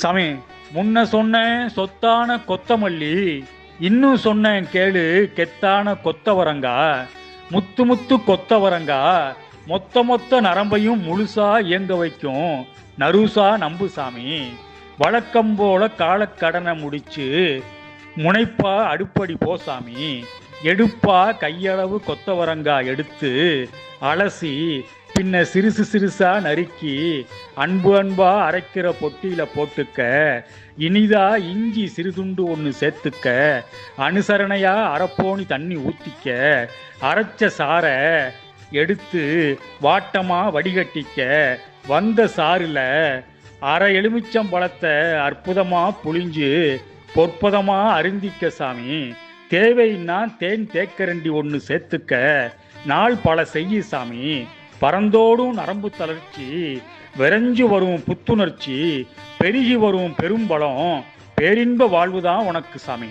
சாமி, முன்ன சொன்னேன் சொத்தான கொத்தமல்லி, இன்னும் சொன்னேன் கேளு கெத்தான கொத்தவரங்கா. முத்து முத்து கொத்தவரங்கா மொத்த மொத்த நரம்பையும் முழுசா இயங்க வைக்கும் நறுசா நம்பு சாமி. வழக்கம் போல காலக்கடனை முடிச்சு முனைப்பா அடுப்படி போசாமி. எடுப்பா கையளவு கொத்தவரங்கா எடுத்து அலசி பின்ன சிறுசு சிறுசா நறுக்கி அன்பு அன்பா அரைக்கிற பொட்டியில போட்டுக்க. இனிதா இஞ்சி சிறுதுண்டு ஒன்று சேர்த்துக்க. அனுசரணையா அரைப்போனி தண்ணி ஊத்திக்க. அரைச்ச சாரை எடுத்து வாட்டமா வடிகட்டிக்க. வந்த சாறுல அரை எலுமிச்சம் பழத்தை அற்புதமா புழிஞ்சு பொற்பதமா அருந்திக்க சாமி. தேவைன்னா தேன் தேக்கரண்டி ஒன்று சேர்த்துக்க. நாள் பல செய்ய சாமி. பறந்தோடும் நரம்பு தளர்ச்சி, விரைஞ்சு வரும் புத்துணர்ச்சி, பெருகி வரும் பெரும்பலம், பேரின்ப வாழ்வுதான் உனக்கு சாமி.